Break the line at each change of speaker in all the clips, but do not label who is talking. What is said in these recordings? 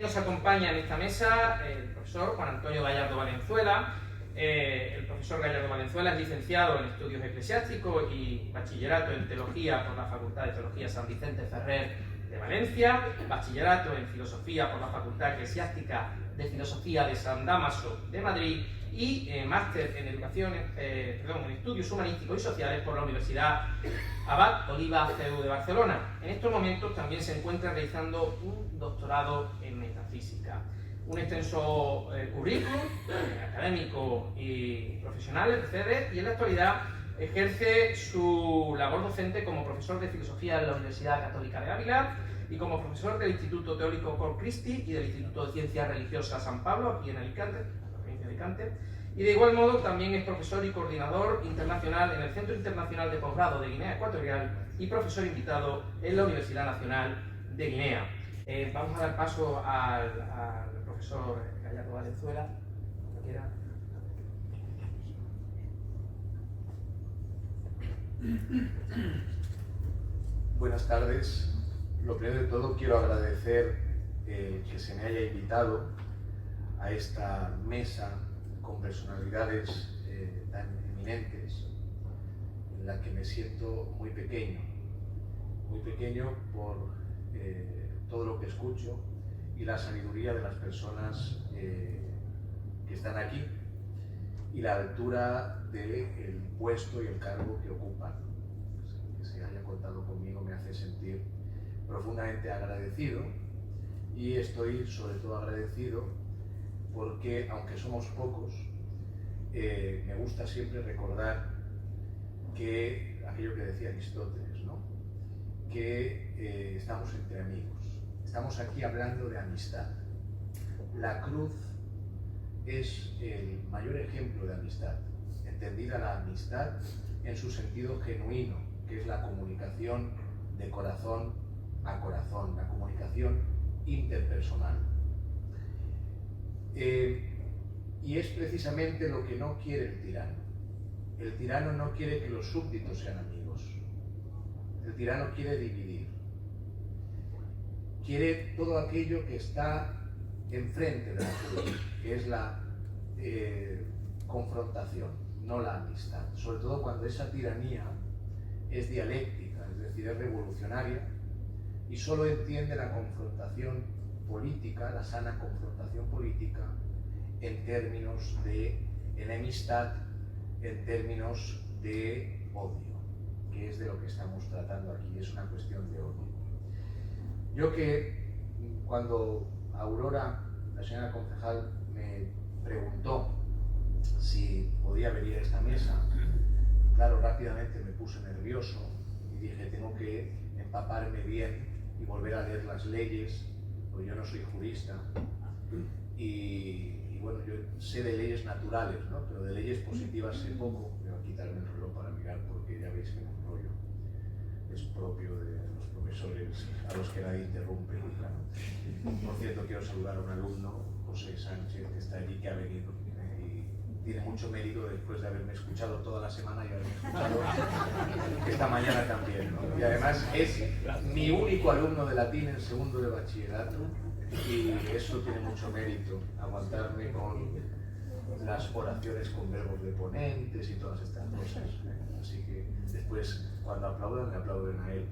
Nos acompaña en esta mesa el profesor Juan Antonio Gallardo Valenzuela. El profesor Gallardo Valenzuela es licenciado en Estudios Eclesiásticos y bachillerato en Teología por la Facultad de Teología San Vicente Ferrer de Valencia, bachillerato en Filosofía por la Facultad Eclesiástica de Filosofía de San Dámaso de Madrid y máster en en Estudios Humanísticos y Sociales por la Universidad Abad Oliba CEU de Barcelona. En estos momentos también se encuentra realizando un doctorado en metafísica. Un extenso currículum académico y profesional, etc. Y en la actualidad ejerce su labor docente como profesor de filosofía en la Universidad Católica de Ávila y como profesor del Instituto Teológico Cor Christi y del Instituto de Ciencias Religiosas San Pablo, aquí en Alicante, en la provincia de Alicante. Y de igual modo también es profesor y coordinador internacional en el Centro Internacional de Posgrado de Guinea Ecuatorial y profesor invitado en la Universidad Nacional de Guinea. Vamos a dar paso al profesor Gallardo Valenzuela, cuando quiera.
Buenas tardes. Lo primero de todo quiero agradecer que se me haya invitado a esta mesa con personalidades tan eminentes, en la que me siento muy pequeño por todo lo que escucho y la sabiduría de las personas que están aquí y la altura del puesto y el cargo que ocupan. Que se haya contado conmigo me hace sentir profundamente agradecido, y estoy sobre todo agradecido porque, aunque somos pocos, me gusta siempre recordar que aquello que decía Aristóteles, ¿no? Que estamos entre amigos. Estamos aquí hablando de amistad. La cruz es el mayor ejemplo de amistad, entendida la amistad en su sentido genuino, que es la comunicación de corazón a corazón, la comunicación interpersonal. Y es precisamente lo que no quiere el tirano. El tirano no quiere que los súbditos sean amigos. El tirano quiere dividir. Quiere todo aquello que está enfrente de la cruz, que es la confrontación, no la amistad. Sobre todo cuando esa tiranía es dialéctica, es decir, es revolucionaria, y solo entiende la confrontación política, la sana confrontación política, en términos de enemistad, en términos de odio, que es de lo que estamos tratando aquí, es una cuestión de odio. Yo que cuando Aurora, la señora concejal, me preguntó si podía venir a esta mesa, claro, rápidamente me puse nervioso y dije, tengo que empaparme bien y volver a leer las leyes, porque yo no soy jurista, y bueno, yo sé de leyes naturales, ¿no? Pero de leyes positivas sé poco. Voy a quitarme el reloj para mirar, porque ya veis que un rollo es propio de los profesores a los que nadie interrumpe nunca, ¿no? Por cierto, quiero saludar a un alumno, José Sánchez, que está allí, que ha venido, y tiene mucho mérito después de haberme escuchado toda la semana y haberme escuchado esta mañana también, ¿no? Y además es mi único alumno de latín en segundo de bachillerato, y eso tiene mucho mérito, aguantarme con las oraciones con verbos de ponentes y todas estas cosas. Así que después, cuando aplaudan, le aplauden a él.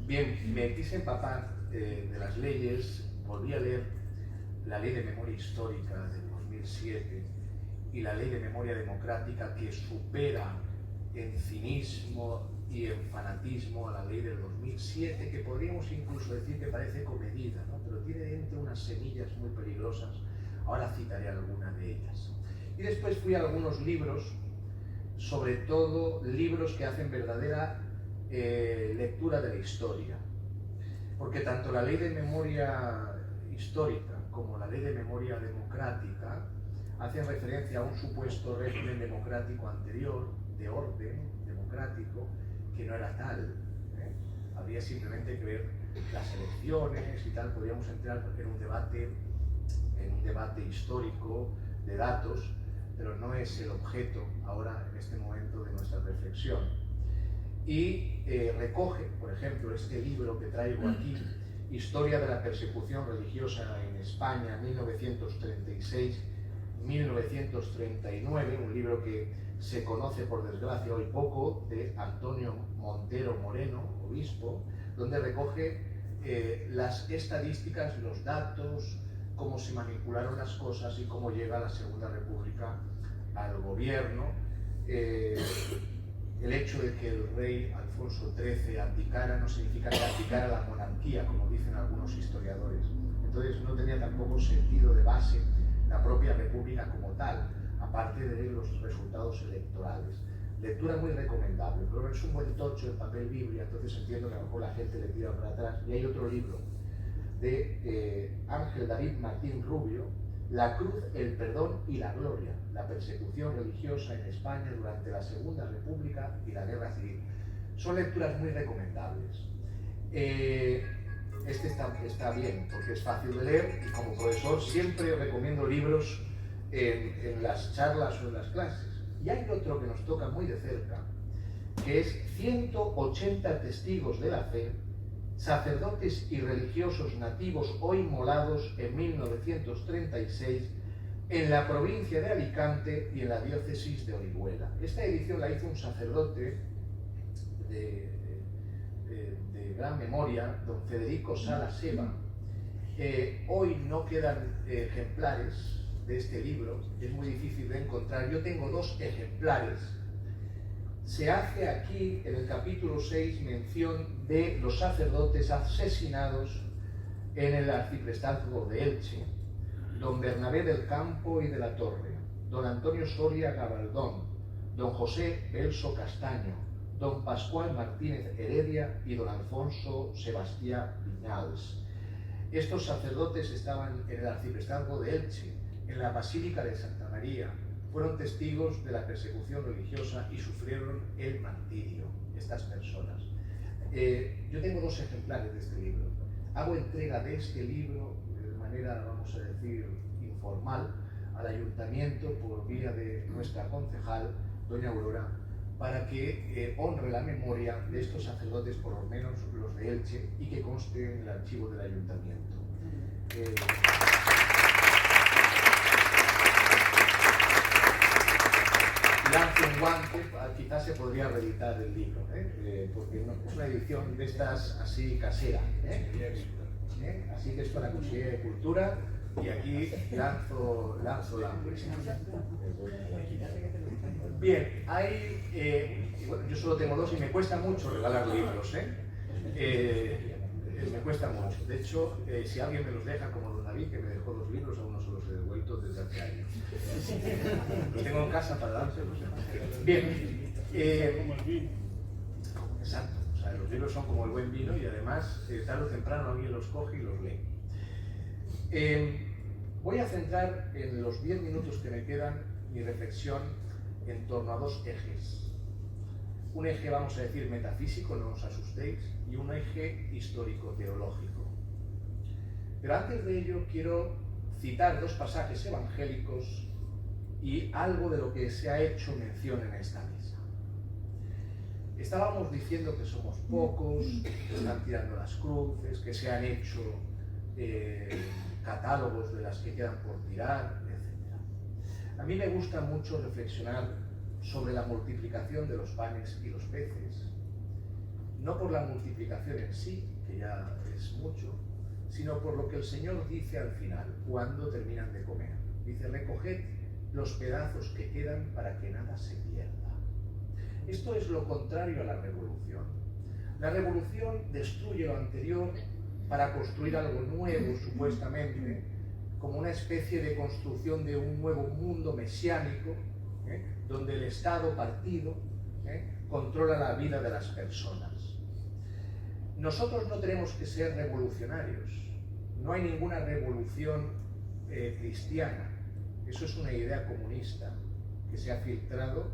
Bien, me quise empapar de las leyes, volví a leer la Ley de Memoria Histórica del 2007 y la Ley de Memoria Democrática, que supera en cinismo y en fanatismo a la Ley del 2007, que podríamos incluso decir que parece comedida, ¿no? Pero tiene dentro unas semillas muy peligrosas. Ahora citaré algunas de ellas. Y después fui a algunos libros, sobre todo libros que hacen verdadera lectura de la historia, porque tanto la Ley de Memoria Histórica como la Ley de Memoria Democrática hacen referencia a un supuesto régimen democrático anterior, de orden democrático, que no era tal. Habría simplemente que ver las elecciones y tal, podríamos entrar en un debate histórico de datos, pero no es el objeto ahora, en este momento, de nuestra reflexión. Y recoge, por ejemplo, este libro que traigo aquí Historia de la persecución religiosa en España, 1936-1939, un libro que se conoce por desgracia hoy poco, de Antonio Montero Moreno, obispo, donde recoge las estadísticas, los datos, cómo se manipularon las cosas y cómo llega la Segunda República al gobierno. El hecho de que el rey Alfonso XIII abdicara no significa que abdicara la monarquía, como dicen algunos historiadores. Entonces no tenía tampoco sentido de base la propia república como tal, aparte de los resultados electorales. Lectura muy recomendable, pero es un buen tocho de papel Biblia, entonces entiendo que a lo mejor la gente le tira para atrás. Y hay otro libro de Ángel David Martín Rubio, La cruz, el perdón y la gloria, la persecución religiosa en España durante la Segunda República y la Guerra Civil. Son lecturas muy recomendables. Este está bien porque es fácil de leer y como profesor siempre recomiendo libros en las charlas o en las clases. Y hay otro que nos toca muy de cerca, que es 180 testigos de la fe, sacerdotes y religiosos nativos o inmolados en 1936 en la provincia de Alicante y en la diócesis de Orihuela. Esta edición la hizo un sacerdote de gran memoria, don Federico Sala Seva. Hoy no quedan ejemplares de este libro, es muy difícil de encontrar. Yo tengo 2 ejemplares. Se hace aquí, en el capítulo 6, mención de los sacerdotes asesinados en el arciprestazgo de Elche, don Bernabé del Campo y de la Torre, don Antonio Soria Gabaldón, don José Belso Castaño, don Pascual Martínez Heredia y don Alfonso Sebastián Viñals. Estos sacerdotes estaban en el arciprestazgo de Elche, en la Basílica de Santa María. Fueron testigos de la persecución religiosa y sufrieron el martirio, estas personas. Yo tengo 2 ejemplares de este libro. Hago entrega de este libro de manera, vamos a decir, informal, al ayuntamiento por vía de nuestra concejal, doña Aurora, para que honre la memoria de estos sacerdotes, por lo menos los de Elche, y que conste en el archivo del ayuntamiento. Lanzo un guante, quizás se podría reeditar el libro, porque no, es una edición de estas así casera, así que es para Cuchilla de Cultura, y aquí lanzo la Bien, bueno, yo solo tengo 2 y me cuesta mucho regalar libros, me cuesta mucho. De hecho, si alguien me los deja, como don David, que me dejó 2 libros, aún no se los he devuelto desde hace años. Los tengo en casa para dárselos. Bien.
Como el vino.
Exacto. O sea, los libros son como el buen vino y además, tarde o temprano alguien los coge y los lee. Voy a centrar en los 10 minutos que me quedan mi reflexión en torno a 2 ejes. Un eje, vamos a decir, metafísico, no os asustéis, y un eje histórico-teológico. Pero antes de ello quiero citar 2 pasajes evangélicos y algo de lo que se ha hecho mención en esta misa. Estábamos diciendo que somos pocos, que están tirando las cruces, que se han hecho catálogos de las que quedan por tirar, etc. A mí me gusta mucho reflexionar sobre la multiplicación de los panes y los peces, no por la multiplicación en sí, que ya es mucho, sino por lo que el Señor dice al final, cuando terminan de comer. Dice, recoged los pedazos que quedan para que nada se pierda. Esto es lo contrario a la revolución. La revolución destruye lo anterior para construir algo nuevo, supuestamente, como una especie de construcción de un nuevo mundo mesiánico, donde el Estado partido controla la vida de las personas. Nosotros no tenemos que ser revolucionarios. No hay ninguna revolución cristiana. Eso es una idea comunista que se ha filtrado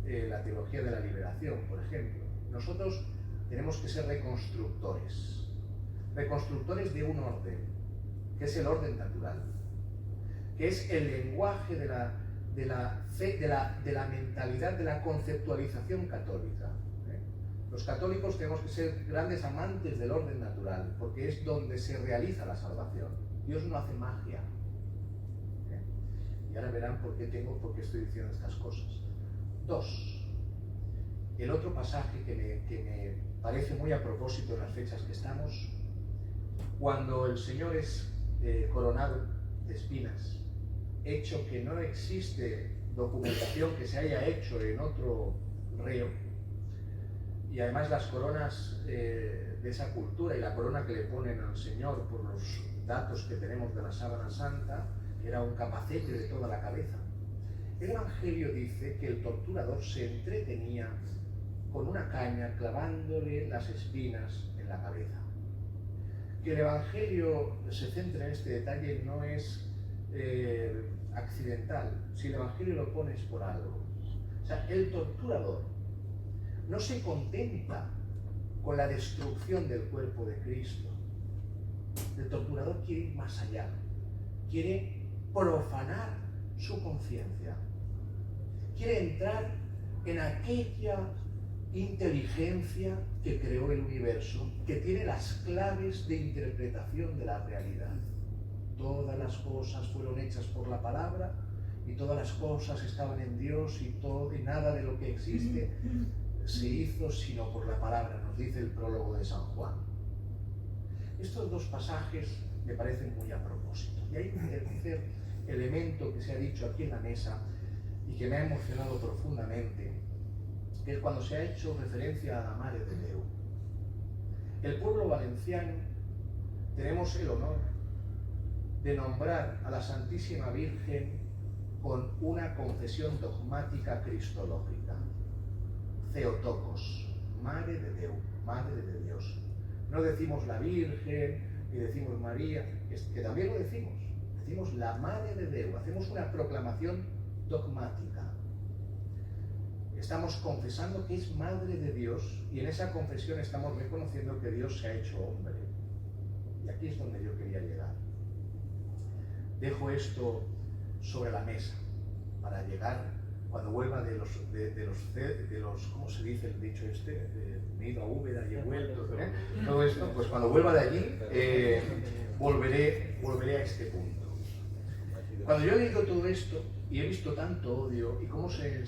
la teología de la liberación, por ejemplo. Nosotros tenemos que ser reconstructores. Reconstructores de un orden, que es el orden natural, que es el lenguaje de la fe, de la mentalidad, de la conceptualización católica. Los católicos tenemos que ser grandes amantes del orden natural, porque es donde se realiza la salvación. Dios no hace magia. Y ahora verán por qué estoy diciendo estas cosas. 2. El otro pasaje que me parece muy a propósito en las fechas que estamos, cuando el Señor es coronado de espinas, hecho que no existe documentación que se haya hecho en otro reo, y además las coronas de esa cultura y la corona que le ponen al Señor por los datos que tenemos de la sábana santa, era un capacete de toda la cabeza. El Evangelio dice que el torturador se entretenía con una caña clavándole las espinas en la cabeza. Que el Evangelio se centre en este detalle no es accidental. Si el Evangelio lo pone es por algo. O sea, el torturador no se contenta con la destrucción del cuerpo de Cristo. El torturador quiere ir más allá. Quiere profanar su conciencia. Quiere entrar en aquella inteligencia que creó el universo, que tiene las claves de interpretación de la realidad. Todas las cosas fueron hechas por la palabra y todas las cosas estaban en Dios y nada de lo que existe se hizo sino por la palabra, nos dice el prólogo de San Juan. Estos dos pasajes me parecen muy a propósito. Y hay un tercer elemento que se ha dicho aquí en la mesa y que me ha emocionado profundamente, que es cuando se ha hecho referencia a la Mare de Déu. El pueblo valenciano tenemos el honor de nombrar a la Santísima Virgen con una confesión dogmática cristológica. Theotokos, Mare de Déu, Madre de Dios. No decimos la Virgen, ni decimos María, que también lo decimos la Madre de Déu, hacemos una proclamación dogmática. Estamos confesando que es Madre de Dios y en esa confesión estamos reconociendo que Dios se ha hecho hombre. Y aquí es donde yo quería llegar. Dejo esto sobre la mesa para llegar, cuando vuelva de los ¿cómo se dice el dicho este? Me he ido a Úbeda y he vuelto, todo esto, pues cuando vuelva de allí volveré a este punto. Cuando yo he leído todo esto y he visto tanto odio y cómo se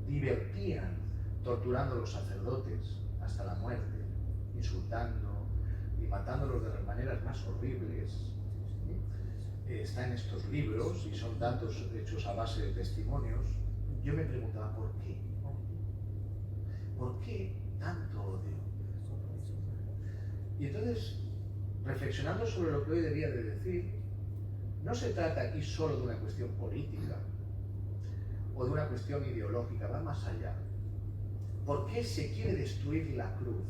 divertían torturando a los sacerdotes hasta la muerte, insultando y matándolos de las maneras más horribles, está en estos libros y son datos hechos a base de testimonios, yo me preguntaba ¿por qué? ¿Por qué tanto odio? Y entonces, reflexionando sobre lo que hoy debía de decir, no se trata aquí solo de una cuestión política o de una cuestión ideológica, va más allá. ¿Por qué se quiere destruir la cruz?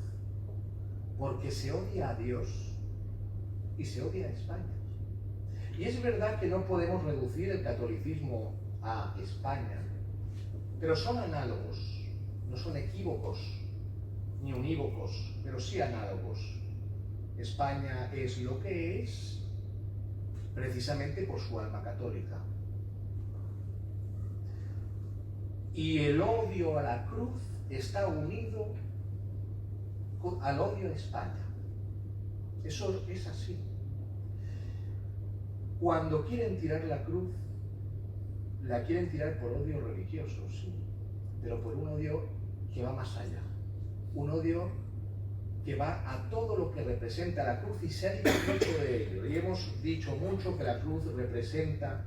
Porque se odia a Dios y se odia a España. Y es verdad que no podemos reducir el catolicismo a España, pero son análogos, no son equívocos ni unívocos, pero sí análogos. España es lo que es precisamente por su alma católica. Y el odio a la cruz está unido al odio a España. Eso es así. Cuando quieren tirar la cruz, la quieren tirar por odio religioso, sí, pero por un odio que va más allá. Un odio que va a todo lo que representa la cruz y se ha dicho mucho de ello. Y hemos dicho mucho que la cruz representa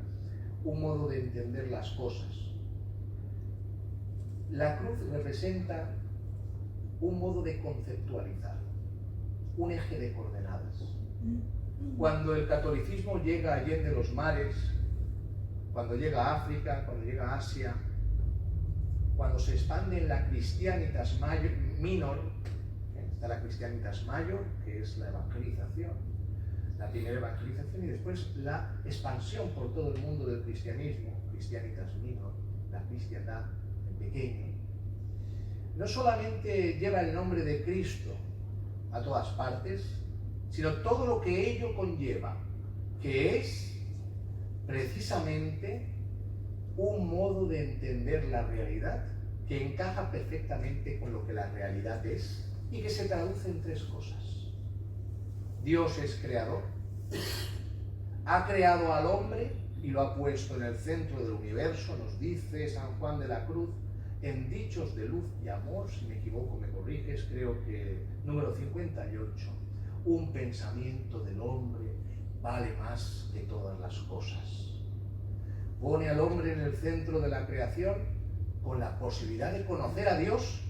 un modo de entender las cosas. La cruz representa un modo de conceptualizar, un eje de coordenadas. Cuando el catolicismo llega allende los mares, cuando llega a África, cuando llega a Asia, cuando se expande en la Christianitas Minor, está la Christianitas Major, que es la evangelización, la primera evangelización, y después la expansión por todo el mundo del cristianismo, Christianitas Minor, la cristiandad en pequeño. No solamente lleva el nombre de Cristo a todas partes, sino todo lo que ello conlleva, que es precisamente un modo de entender la realidad que encaja perfectamente con lo que la realidad es y que se traduce en tres cosas. Dios es creador, ha creado al hombre y lo ha puesto en el centro del universo, nos dice San Juan de la Cruz, en Dichos de Luz y Amor, si me equivoco me corriges, creo que número 58, un pensamiento del hombre vale más que todas las cosas. Pone al hombre en el centro de la creación con la posibilidad de conocer a Dios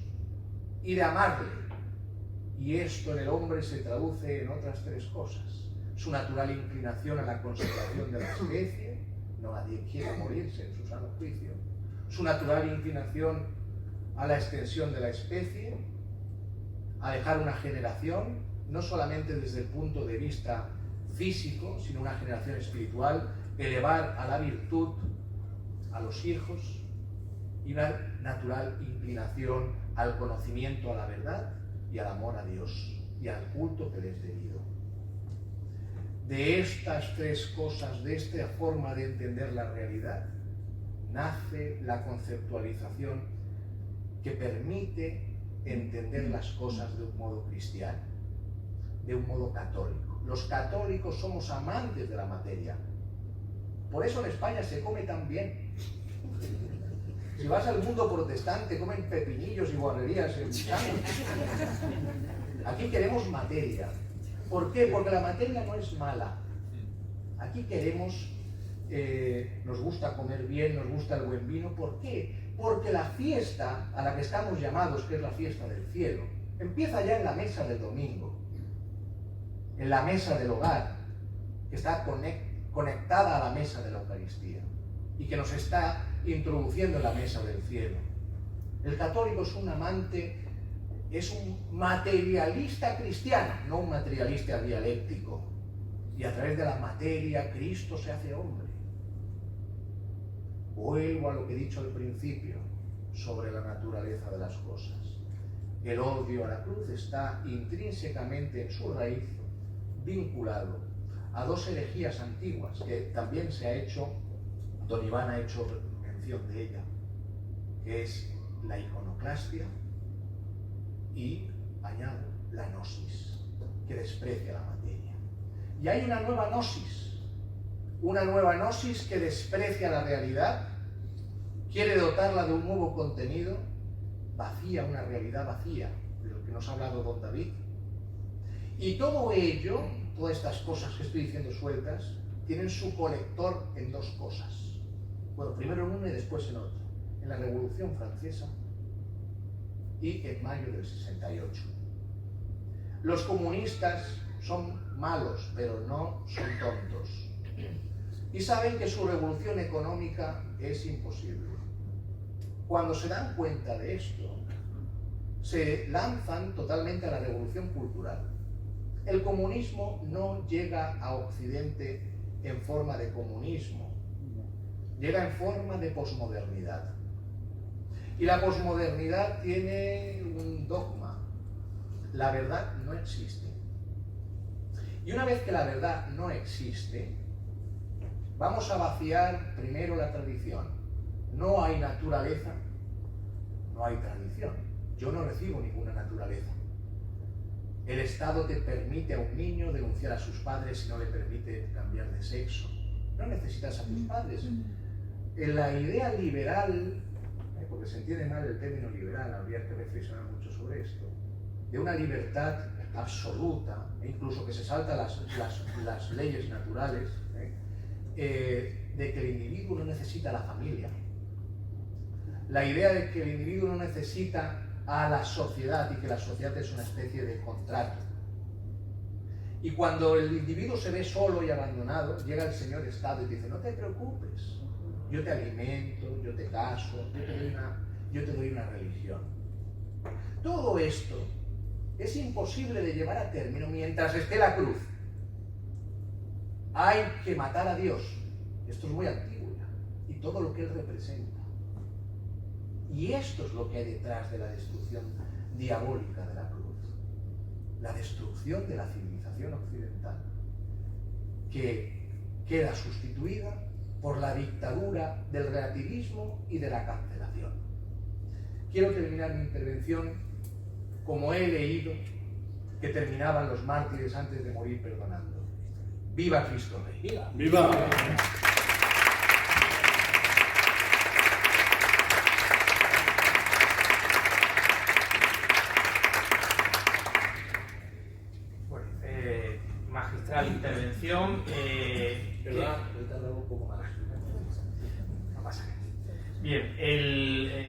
y de amarle. Y esto en el hombre se traduce en otras tres cosas. Su natural inclinación a la conservación de la especie, no nadie quiere morirse en su sano juicio. Su natural inclinación a la extensión de la especie, a dejar una generación, no solamente desde el punto de vista físico, sino una generación espiritual, elevar a la virtud a los hijos, y una natural inclinación al conocimiento, a la verdad y al amor a Dios y al culto que le es debido. De estas tres cosas, de esta forma de entender la realidad, nace la conceptualización que permite entender las cosas de un modo cristiano, de un modo católico. Los católicos somos amantes de la materia. Por eso en España se come tan bien. Si vas al mundo protestante, comen pepinillos y guarrerías en Milano. Aquí queremos materia. ¿Por qué? Porque la materia no es mala. Aquí queremos, nos gusta comer bien, nos gusta el buen vino. ¿Por qué? Porque la fiesta a la que estamos llamados, que es la fiesta del cielo, empieza ya en la mesa del domingo, en la mesa del hogar, que está conectada a la mesa de la Eucaristía y que nos está introduciendo en la mesa del cielo. El católico es un amante, es un materialista cristiano, no un materialista dialéctico. Y a través de la materia Cristo se hace hombre. Vuelvo a lo que he dicho al principio sobre la naturaleza de las cosas. El odio a la cruz está intrínsecamente en su raíz vinculado a dos herejías antiguas que también se ha hecho, don Iván ha hecho mención de ella, que es la iconoclastia y, añado, la gnosis, que desprecia la materia. Y hay una nueva gnosis que desprecia la realidad, quiere dotarla de un nuevo contenido, vacía, una realidad vacía, de lo que nos ha hablado don David. Y todo ello, todas estas cosas que estoy diciendo sueltas, tienen su colector en dos cosas. Bueno, primero en una y después en otra. En la Revolución Francesa y en mayo del 68. Los comunistas son malos, pero no son tontos. Y saben que su revolución económica es imposible. Cuando se dan cuenta de esto, se lanzan totalmente a la revolución cultural. El comunismo no llega a Occidente en forma de comunismo, llega en forma de posmodernidad. Y la posmodernidad tiene un dogma: la verdad no existe. Y una vez que la verdad no existe, vamos a vaciar primero la tradición. No hay naturaleza, no hay tradición. Yo no recibo ninguna naturaleza. El Estado te permite a un niño denunciar a sus padres si no le permite cambiar de sexo. No necesitas a tus padres. En la idea liberal, porque se entiende mal el término liberal, habría que reflexionar mucho sobre esto, de una libertad absoluta, e incluso que se salta las leyes naturales, de que el individuo no necesita la familia. La idea de que el individuo no necesita a la sociedad y que la sociedad es una especie de contrato. Y cuando el individuo se ve solo y abandonado, llega el señor Estado y dice: no te preocupes, yo te alimento, yo te caso, yo te doy una religión. Todo esto es imposible de llevar a término mientras esté la cruz. Hay que matar a Dios. Esto es muy antiguo ya, y todo lo que Él representa. Y esto es lo que hay detrás de la destrucción diabólica de la cruz. La destrucción de la civilización occidental, que queda sustituida por la dictadura del relativismo y de la cancelación. quiero terminar mi intervención como he leído que terminaban los mártires antes de morir perdonando. ¡Viva Cristo Rey! ¡Viva!
¡Viva!
Bueno, magistral intervención.
Perdón, he tardado un poco más.
No pasa nada. Bien,